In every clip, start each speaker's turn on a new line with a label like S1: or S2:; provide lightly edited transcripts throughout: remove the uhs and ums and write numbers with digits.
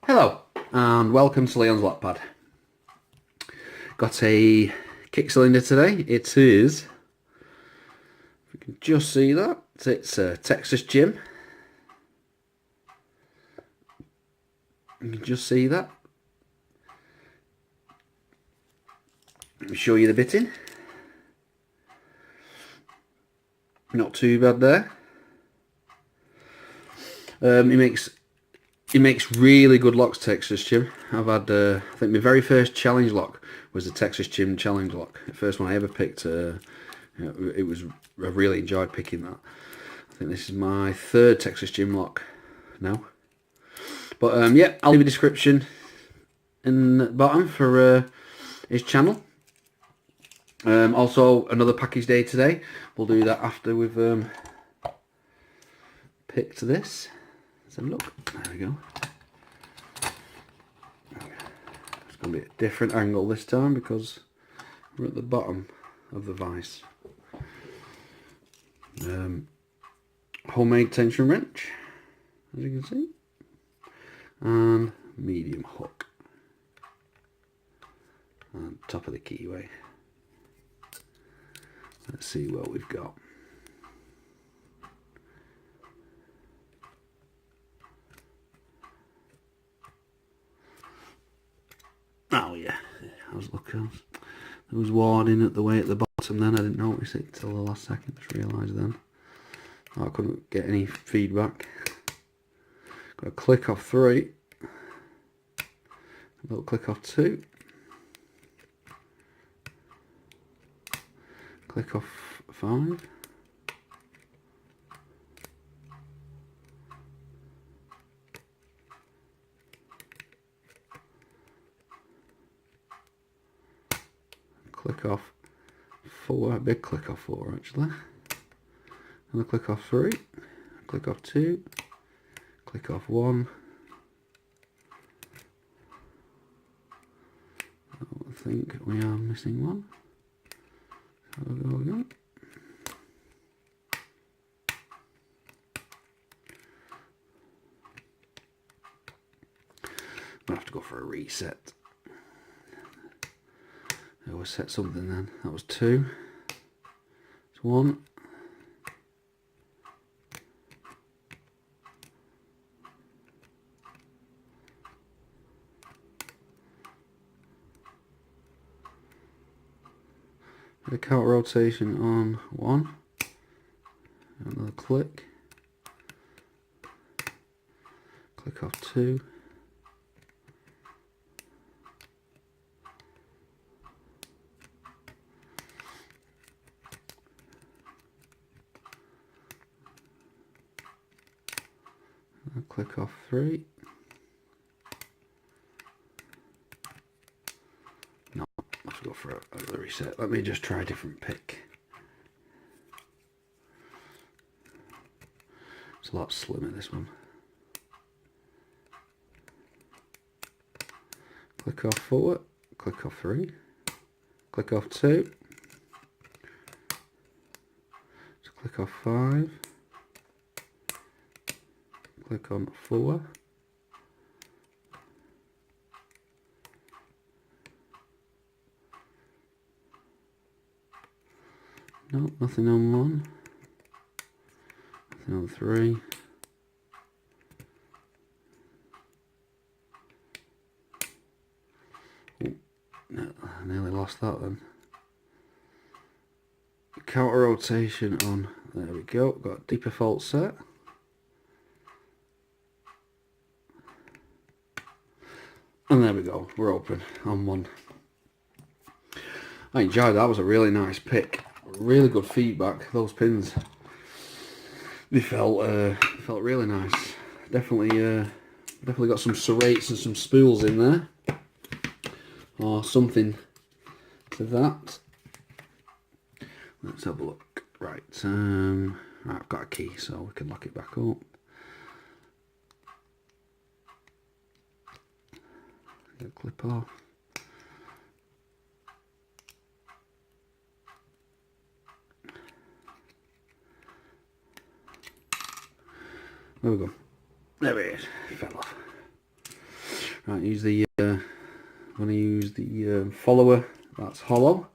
S1: Hello and welcome to Leon's Lock Pad. Got a kick cylinder today. It is, if you can just see that, it's a Texas Jim. You can just see that. Let me show you the bitting. Not too bad there. He makes really good locks, Texas Jim. I've had, I think my very first challenge lock was the Texas Jim challenge lock. The first one I ever picked. I really enjoyed picking that. I think this is my third Texas Jim lock now. But yeah, I'll leave a description in the bottom for his channel. Also, another package day today. We'll do that after we've picked this. Let's have a look. There we go. It's going to be a different angle this time because we're at the bottom of the vise. Homemade tension wrench, as you can see, and medium hook, and top of the keyway. Let's see what we've got. Oh yeah, I was looking. There was warning at the way at the bottom. Then I didn't notice it till the last second. Just realised then. I couldn't get any feedback. Got a click off 3. A little click off 2. Click off 5. Click off 4, a big click off 4 actually. And a click off 3, click off 2, click off 1. I think we are missing one. So there we go. I'm gonna have to go for a reset. I always set something then. That was 2. It's 1. The counter rotation on 1. Another click. Click off 2. Click off 3. No, I have to go for a reset. Let me just try a different pick. It's a lot slimmer, this one. Click off 4, click off 3, click off 2, so click off 5. Click on 4. Nope, nothing on 1. Nothing on 3. Oh, no, I nearly lost that then. Counter rotation on, there we go, got a deeper fault set. And there we go, we're open on 1. I enjoyed that. That was a really nice pick. Really good feedback. Those pins, they felt really nice. Definitely got some serrates and some spools in there, or something to that. Let's have a look. Right, I've got a key, so we can lock it back up. Get a clip off. There we go. There it is. It fell off. Right, use the I'm going to use the follower that's hollow,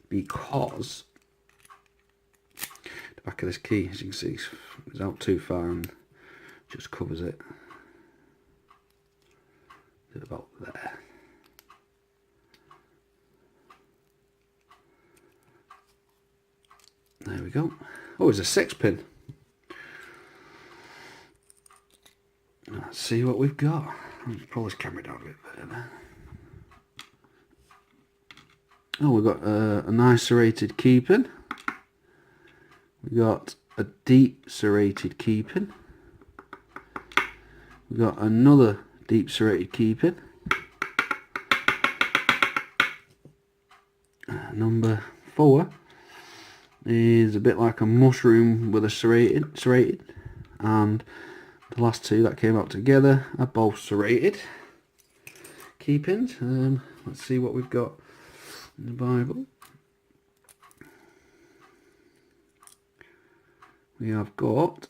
S1: because the back of this key, as you can see, is out too far and just covers it. About there. There we go. Oh, it's a 6-pin. Let's see what we've got. I'll pull this camera down a bit better. Oh, we've got a nice serrated key pin. We've got a deep serrated key pin. We've got another deep serrated key pin. Number 4 is a bit like a mushroom with a serrated, and the last 2 that came out together are both serrated key pins. Let's see what we've got in the Bible. We have got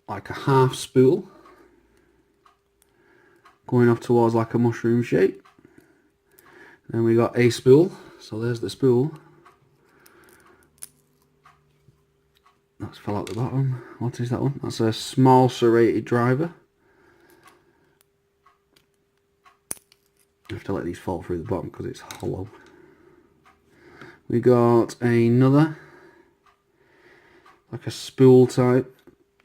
S1: like a half spool going off towards like a mushroom shape. Then we got a spool, so there's the spool. That's fell out the bottom. What is that one? That's a small serrated driver. I have to let these fall through the bottom because it's hollow. We got another, like a spool type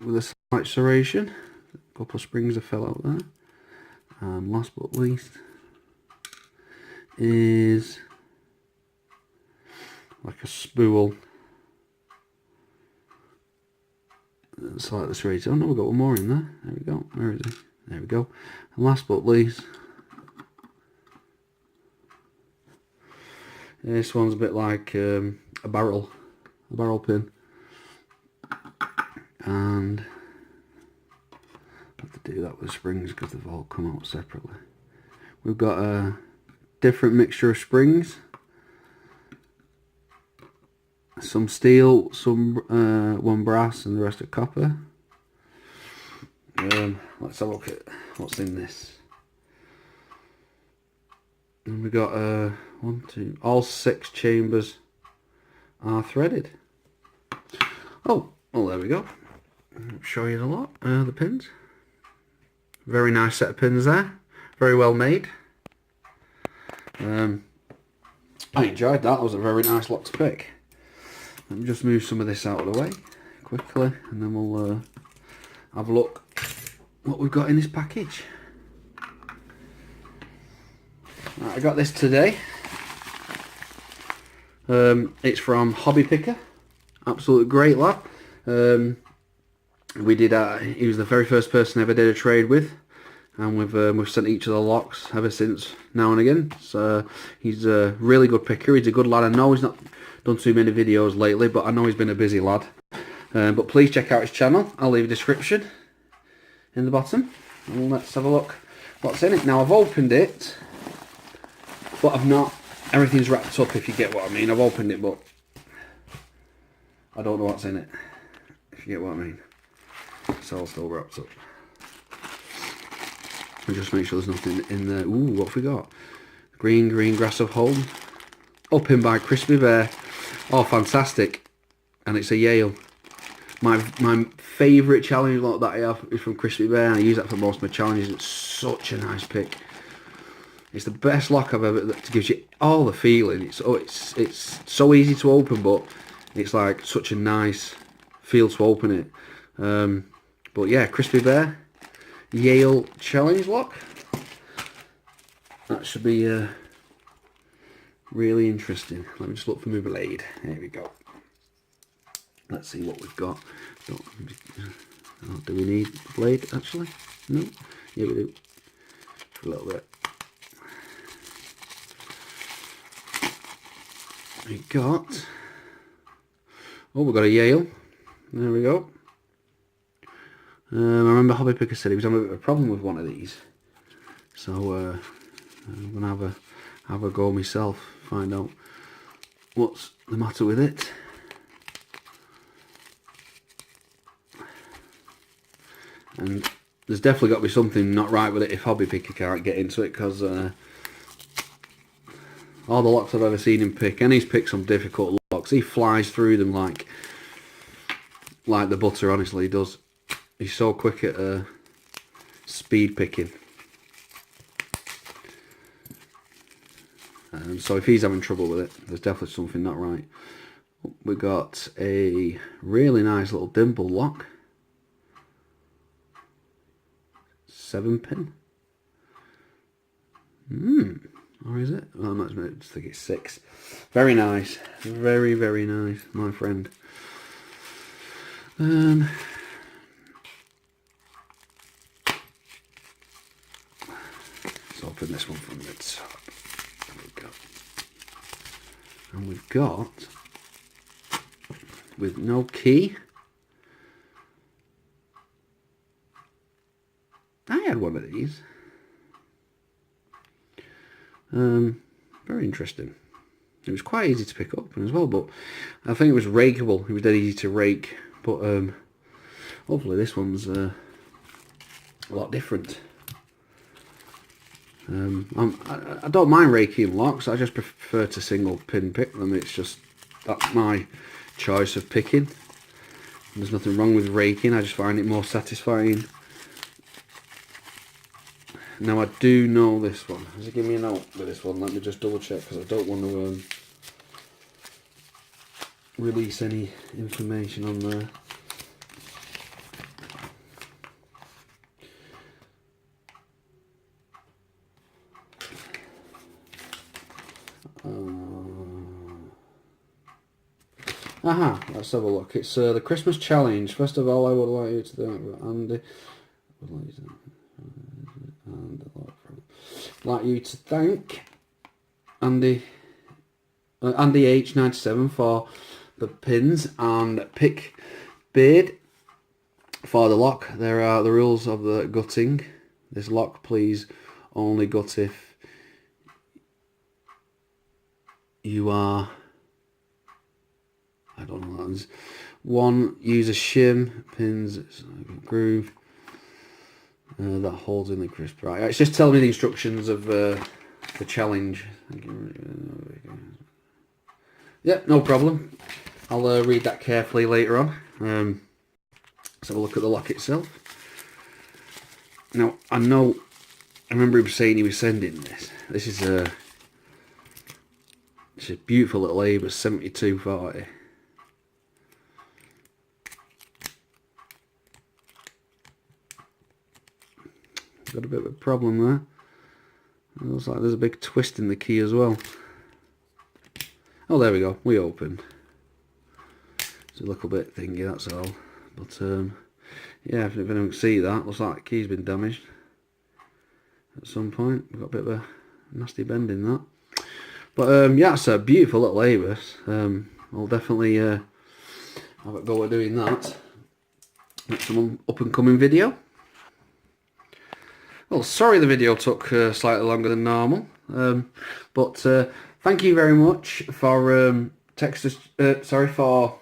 S1: with a slight serration. A couple of springs have fell out there. And last but not least is like a spool. Slightly serrated. Oh no, we've got one more in there. There we go. Where is he? There we go. And last but not least, this one's a bit like a barrel pin, and I have to do that with springs because they've all come out separately. We've got a different mixture of springs, some steel, some one brass, and the rest are copper. Let's have a look at what's in this. And we got 1, 2, all 6 chambers are threaded. Oh, well, there we go. I'll show you the lot, the pins. Very nice set of pins there. Very well made. I enjoyed that. That was a very nice lot to pick. Let me just move some of this out of the way quickly, and then we'll have a look what we've got in this package. Right, I got this today. It's from Hobbypicker. Absolutely great lad. We did. He was the very first person I ever did a trade with, and we've sent each other locks ever since, now and again. So he's a really good picker. He's a good lad. I know he's not done too many videos lately, but I know he's been a busy lad. But please check out his channel. I'll leave a description in the bottom, and let's have a look what's in it. Now I've opened it, but I've not. Everything's wrapped up, if you get what I mean. I've opened it, but I don't know what's in it, if you get what I mean. It's all still wrapped up. And just make sure there's nothing in there. Ooh, what have we got? Green grass of home. Opened by Crispy Bear. Oh, fantastic. And it's a Yale. My favourite challenge lock that I have is from Crispy Bear, and I use that for most of my challenges. It's such a nice pick. It's the best lock I've ever, that gives you all the feeling. It's so easy to open, but it's like such a nice feel to open it. But yeah, Crispy Bear Yale challenge lock. That should be really interesting. Let me just look for my blade. There we go. Let's see what we've got. Do we need a blade actually? No? Yeah, we do. A little bit. We got. Oh, we've got a Yale. There we go. I remember Hobbypicker said he was having a bit of a problem with one of these, so I'm gonna have a go myself, find out what's the matter with it. And there's definitely got to be something not right with it if Hobbypicker can't get into it, because all the locks I've ever seen him pick, and he's picked some difficult locks, he flies through them like the butter, honestly, he does. He's so quick at speed picking. So if he's having trouble with it, there's definitely something not right. We got a really nice little dimple lock. 7-pin. Or is it? Oh, I just think it's 6. Very nice. Very, very nice, my friend. Let's open this one from the top. And we've got, with no key, I had one of these. Very interesting. It was quite easy to pick up as well, but I think it was rakeable. It was dead easy to rake, but hopefully this one's a lot different. I don't mind raking locks, I just prefer to single pin pick them. It's just, that's my choice of picking. There's nothing wrong with raking, I just find it more satisfying. Now I do know this one. Does it give me a note with this one? Let me just double check, because I don't want to release any information on there. Let's have a look. It's the Christmas challenge. First of all, I would like you to thank Andy. Like you to thank Andy H97 for the pins, and picking.A for the lock. There are the rules of the gutting. This lock, please only gut if you are, I don't know what that is. 1, use a shim, pins, groove that holds in the crisp. Right, it's just telling me the instructions of the challenge. Yeah, no problem. I'll read that carefully later on. Let's have a look at the lock itself. Now, I remember him saying he was sending this. This is it's a beautiful little A, but 7240. Got a bit of a problem there. It looks like there's a big twist in the key as well. Oh, there we go. We open. It's a little bit thingy, that's all. But yeah, if anyone can see that, looks like the key's been damaged at some point. We've got a bit of a nasty bend in that. But yeah, it's a beautiful little Avis. I'll definitely have a go at doing that. Next some up and coming video. Well, sorry the video took slightly longer than normal, but thank you very much for for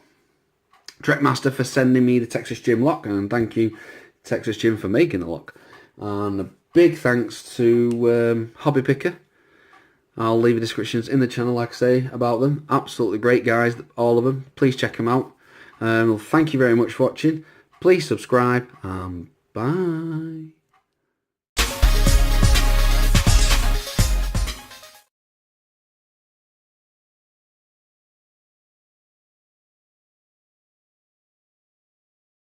S1: Trekmaster for sending me the Texas Jim lock, and thank you Texas Jim for making the lock. And a big thanks to Hobbypicker. I'll leave the descriptions in the channel, like I say, about them. Absolutely great guys, all of them. Please check them out. Well, thank you very much for watching. Please subscribe, and bye.